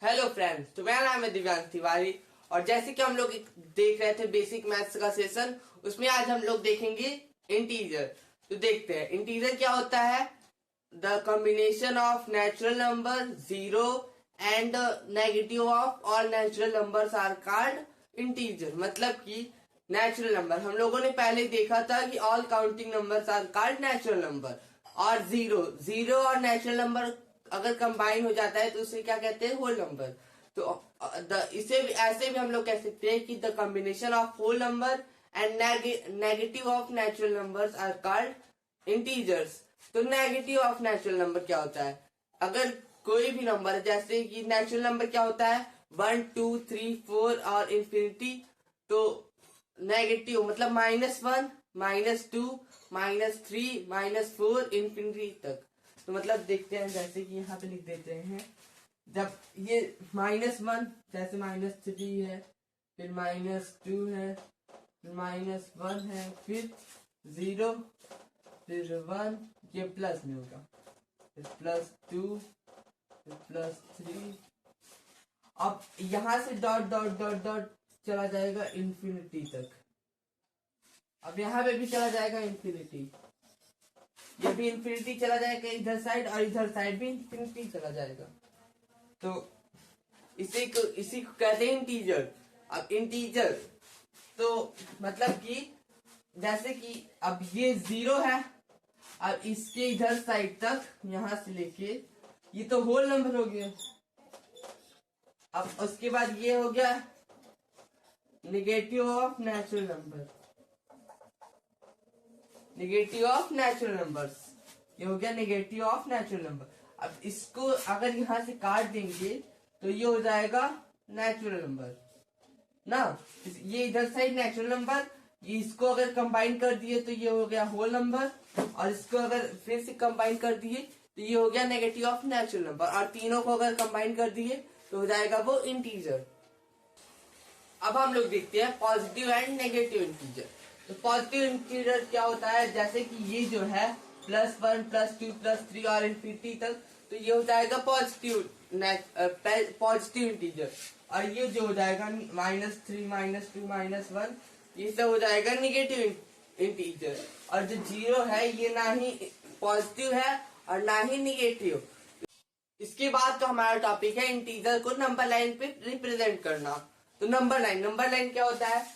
Hello friends, तो मेरा नाम है दिव्यांश तिवारी। और जैसे कि हम लोग देख रहे थे बेसिक मैथ्स का सेशन, उसमें आज हम लोग देखेंगे इंटीजर। तो देखते हैं इंटीजर क्या होता है। The combination of natural number zero and negative of all natural numbers are called integer. मतलब कि नेचुरल नंबर हम लोगों ने पहले देखा था कि all counting numbers are called natural number, और जीरो जीरो और नेचुरल नंबर अगर कंबाइन हो जाता है तो उसे क्या कहते हैं, होल नंबर। तो इसे भी ऐसे भी हम लोग कह सकते हैं कि the combination of whole number and negative of natural numbers are called integers. तो नेगेटिव ऑफ नेचुरल नंबर क्या होता है? अगर कोई भी नंबर, जैसे कि नेचुरल नंबर क्या होता है, 1 2 3 4 और इंफिनिटी। तो नेगेटिव मतलब -1 -2 -3 -4 इंफिनिटी तक। तो मतलब देखते हैं, जैसे कि यहाँ पे लिख देते हैं, जब ये -1 जैसे -3 है, फिर -2 है, फिर -1 है, फिर 0, फिर 1, ये प्लस में होगा, फिर +2, फिर +3। अब यहां से डॉट डॉट डॉट डॉट चला जाएगा इंफिनिटी तक। अब यहाँ पे भी चला जाएगा इंफिनिटी, ये भी इंफिनिटी चला जाएगा इधर साइड, और इधर साइड भी इंफिनिटी चला जाएगा। तो इसी को कहते हैं इंटीजर। अब इंटीजर तो मतलब कि जैसे कि अब ये 0 है, अब इसके इधर साइड तक यहां से लेके ये तो होल नंबर हो गया। अब उसके बाद ये हो गया negative of natural number, negative of natural numbers, ये हो गया नेगेटिव ऑफ नेचुरल नंबर। अब इसको अगर यहां से काट देंगे तो ये हो जाएगा नेचुरल नंबर ना। ये इधर साइड नेचुरल नंबर, ये इसको अगर कंबाइन कर दिए तो ये हो गया होल नंबर, और इसको अगर फिर से कंबाइन कर दिए तो ये हो गया नेगेटिव ऑफ नेचुरल नंबर, और तीनों को अगर कंबाइन कर दिए तो हो जाएगा वो इंटीजर। अब हम लोग देखते हैं पॉजिटिव एंड नेगेटिव इंटीजर। तो पॉजिटिव इंटीजर क्या होता है, जैसे कि ये जो है +1 +2 +3 और इंफिनिटी तक, तो ये हो जाएगा पॉजिटिव इंटीजर। और ये जो हो जाएगा -3 -2 -1, ये सब हो जाएगा निगेटिव इंटीजर। और जो 0 है ये ना ही पॉजिटिव है और ना ही निगेटिव। इसके बाद तो हमारा टॉपिक है इंटीजर को नंबर लाइन पे रिप्रेजेंट करना। तो नंबर लाइन क्या होता है?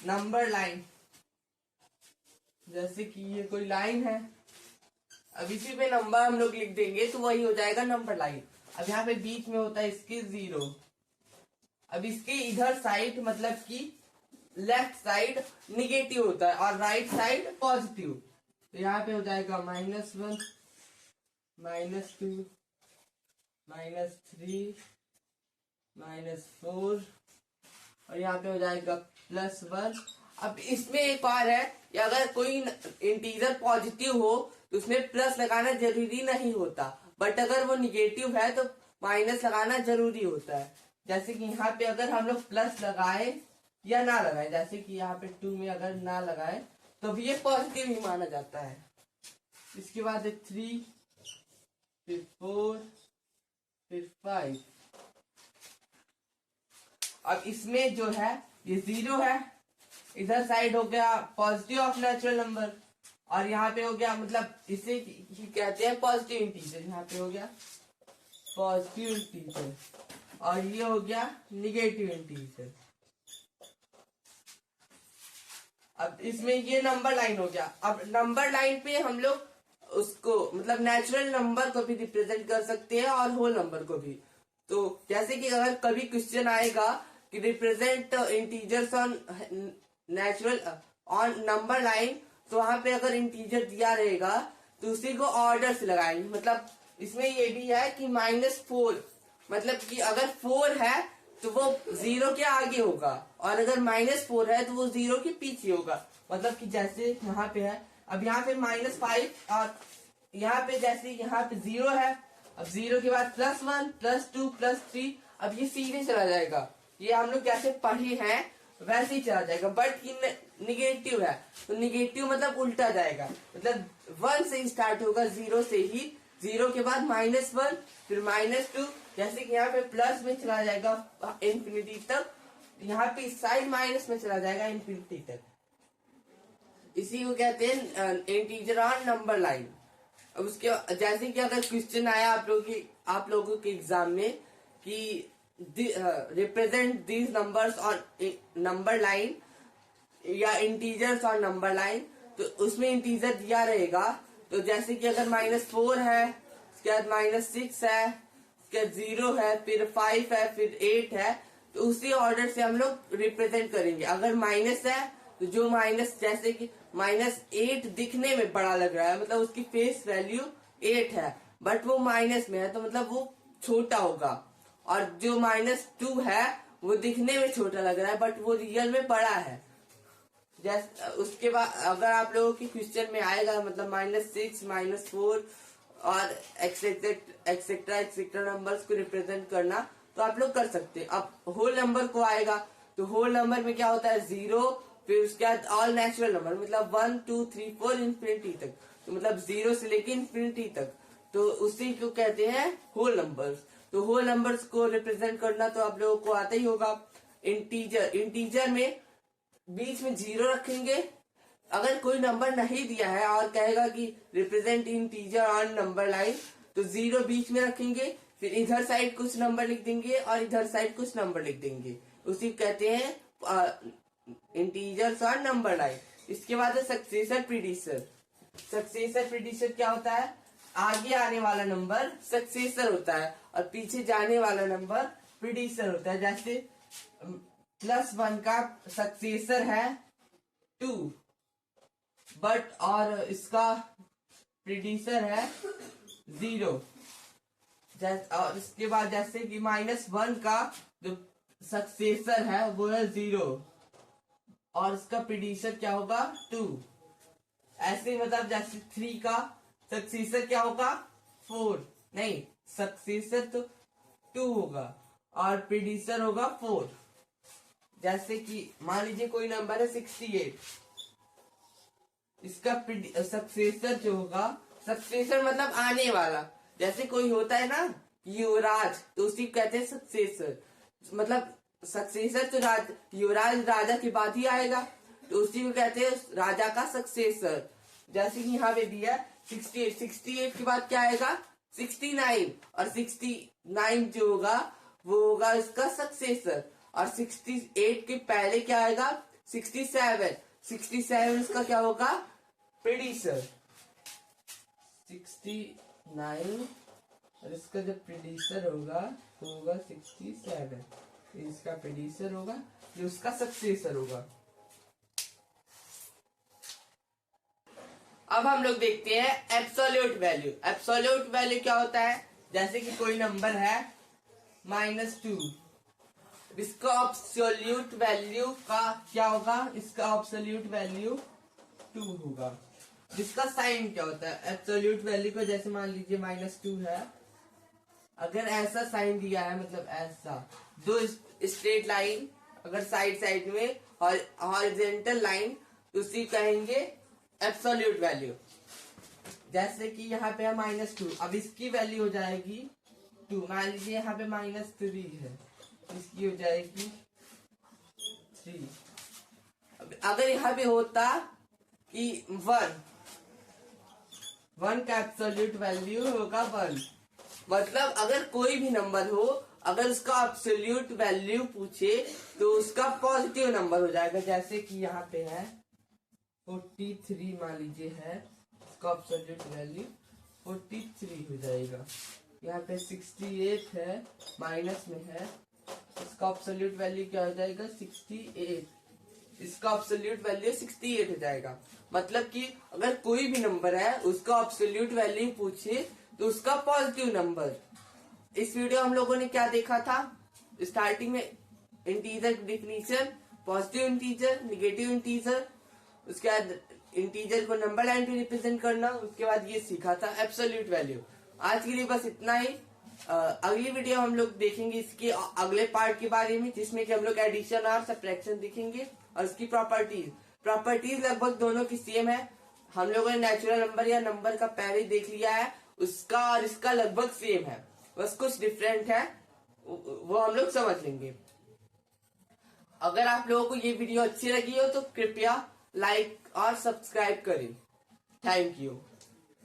नंबर लाइन जैसे कि ये कोई लाइन है, अब इसी पे नंबर हम लोग लिख देंगे तो वही हो जाएगा नंबर लाइन। अब यहाँ पे बीच में होता है इसके 0। अब इसके इधर साइड मतलब कि लेफ्ट साइड निगेटिव होता है और राइट साइड पॉजिटिव। तो यहाँ पे हो जाएगा -1 -2 -3 -4, और यहाँ पे हो जाएगा +1। अब इसमें एक और है कि अगर कोई इंटीजर पॉजिटिव हो तो उसमें प्लस लगाना जरूरी नहीं होता, बट अगर वो निगेटिव है तो माइनस लगाना जरूरी होता है। जैसे कि यहाँ पे अगर हम लोग प्लस लगाए या ना लगाए, जैसे कि यहाँ पे 2 में अगर ना लगाए तो भी ये पॉजिटिव ही माना जाता है। इसके बाद 3, फिर 4, फिर 5। अब इसमें जो है ये 0 है, इधर साइड हो गया पॉजिटिव ऑफ नेचुरल नंबर, और यहाँ पे हो गया मतलब इसे कहते हैं पॉजिटिव इंटीजर। यहाँ पे हो गया पॉजिटिव इंटीजर, और ये हो गया निगेटिव इंटीजर। अब इसमें ये नंबर लाइन हो गया। अब नंबर लाइन पे हम लोग उसको मतलब नेचुरल नंबर को भी रिप्रेजेंट कर सकते हैं और होल नंबर को भी। तो जैसे कि अगर कभी क्वेश्चन आएगा कि represent integers on natural on number line, तो वहां पे अगर इंटीजर दिया रहेगा तो उसी को ऑर्डर से लगाएंगे। मतलब इसमें ये भी है कि -4 मतलब कि अगर 4 है तो वो 0 के आगे होगा, और अगर -4 है तो वो 0 के पीछे होगा। मतलब कि जैसे यहाँ पे है, अब यहाँ पे -5, और यहाँ पे जैसे यहाँ पे 0 है, अब 0 के बाद +1 +2 +3, अब ये सीधे चला जाएगा। ये हम लोग जैसे पढ़े हैं वैसे ही चला जाएगा, बट ये निगेटिव है तो निगेटिव मतलब उल्टा जाएगा। मतलब 1 से ही स्टार्ट होगा, 0 से ही, 0 के बाद -1, फिर -2, जैसे कि यहाँ पे प्लस में चला जाएगा इंफिनिटी तक, यहाँ पे साइड माइनस में चला जाएगा इंफिनिटी तक। इसी को कहते हैं इंटीजर ऑन नंबर लाइन। अब उसके जैसे कि अगर क्वेश्चन आया आप लोगों के एग्जाम में कि represent these numbers on number line या इंटीजर्स ऑन नंबर लाइन, तो उसमें इंटीजर दिया रहेगा। तो जैसे कि अगर -4 है, उसके बाद -6 है, उसके बाद 0 है, फिर 5 है, फिर 8 है, तो उसी ऑर्डर से हम लोग रिप्रेजेंट करेंगे। अगर माइनस है तो जो माइनस, जैसे कि -8 दिखने में बड़ा लग रहा है, मतलब उसकी फेस वैल्यू 8 है, बट वो माइनस में है, तो मतलब वो छोटा होगा। और जो -2 है वो दिखने में छोटा लग रहा है, बट वो रियल में बड़ा है। जैसे उसके बाद अगर आप लोगों की क्वेश्चन में आएगा मतलब -6, -4 और एक्सेट्रा नंबर्स को रिप्रेजेंट करना, तो आप लोग कर सकते हैं। अब होल नंबर को आएगा, तो होल नंबर में क्या होता है 0, फिर उसके बाद ऑल नेचुरल नंबर, मतलब 1 2 3 4 इंफिनिटी तक, तो मतलब 0 से लेके इंफिनिटी तक, तो उसी को कहते हैं होल नंबर्स। तो होल नंबर्स को रिप्रेजेंट करना तो आप लोगों को आता ही होगा। इंटीजर में बीच में 0 रखेंगे। अगर कोई नंबर नहीं दिया है और कहेगा कि represent integer on number line, तो 0 बीच में रखेंगे, फिर इधर साइड कुछ नंबर लिख देंगे और इधर साइड कुछ नंबर लिख देंगे, उसी कहते हैं इंटीजर्स ऑन नंबर लाइन। इसके बाद है सक्सेसर प्रीडिसर। सक्सेसर प्रीडिसर क्या होता है? आगे आने वाला नंबर सक्सेसर होता है और पीछे जाने वाला नंबर प्रीडिसर होता है। जैसे +1 का सक्सेसर है 2, बट और इसका प्रीडिसर है 0। और इसके बाद जैसे कि -1 का जो सक्सेसर है वो है 0 और इसका प्रीडिसर क्या होगा 2। ऐसे मतलब जैसे 3 का सक्सेसर क्या होगा 4, नहीं सक्सेसर तो 2 होगा और प्रीडिसर होगा 4। जैसे कि मान लीजिए कोई नंबर है 68, इसका सक्सेसर जो होगा, सक्सेसर मतलब आने वाला, जैसे कोई होता है ना युवराज, तो उसी को कहते हैं सक्सेसर। मतलब सक्सेसर तो युवराज राजा के बाद ही आएगा, तो उसी को कहते हैं राजा का सक्सेसर। जैसे कि यहाँ पे दिया 68 के बाद क्या आएगा 69, और 69 जो होगा वो होगा इसका सक्सेसर। और 68 के पहले क्या आएगा 67 इसका क्या होगा प्रीडिसर। 69 और इसका जब प्रीडिसर होगा तो होगा 67, इसका प्रीडिसर होगा, ये उसका सक्सेसर होगा। अब हम लोग देखते हैं एब्सोल्यूट वैल्यू। एब्सोल्यूट वैल्यू क्या होता है? जैसे कि कोई नंबर है -2, इसका एब्सोल्यूट वैल्यू का क्या होगा? इसका एब्सोल्यूट वैल्यू 2 होगा। जिसका साइन क्या होता है एब्सोल्यूट वैल्यू को? जैसे मान लीजिए -2 है, अगर ऐसा साइन दिया है, मतलब ऐसा दो स्ट्रेट लाइन अगर साइड में हॉरिजॉन्टल लाइन, तो उसी कहेंगे एब्सोल्यूट वैल्यू। जैसे कि यहाँ पे है -2, अब इसकी वैल्यू हो जाएगी 2। मान लीजिए यहाँ पे -3 है, इसकी हो जाएगी 3। अगर यहाँ पे होता कि 1 का एब्सोल्यूट वैल्यू होगा 1, मतलब अगर कोई भी नंबर हो, अगर उसका एब्सोल्यूट वैल्यू पूछे तो उसका पॉजिटिव नंबर हो जाएगा। जैसे कि यहाँ पे है 43 मान लीजिए है, इसका एब्सोल्यूट वैल्यू 43 हो जाएगा। यहाँ पे 68 है, माइनस में है, इसका एब्सोल्यूट वैल्यू क्या हो जाएगा 68, इसका एब्सोल्यूट वैल्यू 68 हो जाएगा। मतलब कि अगर कोई भी नंबर है उसका एब्सोल्यूट वैल्यू पूछे तो उसका पॉजिटिव नंबर। इस वीडियो हम लोगों ने क्या देखा था? स्टार्टिंग में integer definition, positive integer, negative integer, उसके बाद इंटीजर को नंबर लाइन पे रिप्रेजेंट करना, उसके बाद ये सीखा था एब्सोल्यूट वैल्यू। आज के लिए बस इतना ही। अगली वीडियो हम लोग देखेंगे इसके अगले पार्ट के बारे में, जिसमें कि हम लोग एडिशन और सब्ट्रैक्शन देखेंगे और इसकी प्रॉपर्टीज लगभग दोनों की सेम है। हम लोगों ने नेचुरल नंबर या नंबर का पहले देख लिया है, उसका और इसका लगभग सेम है। बस कुछ डिफरेंट है, वो हम लोग समझ लेंगे। अगर आप लोगों को ये वीडियो अच्छी लगी हो तो कृपया लाइक और सब्सक्राइब करें। Thank you.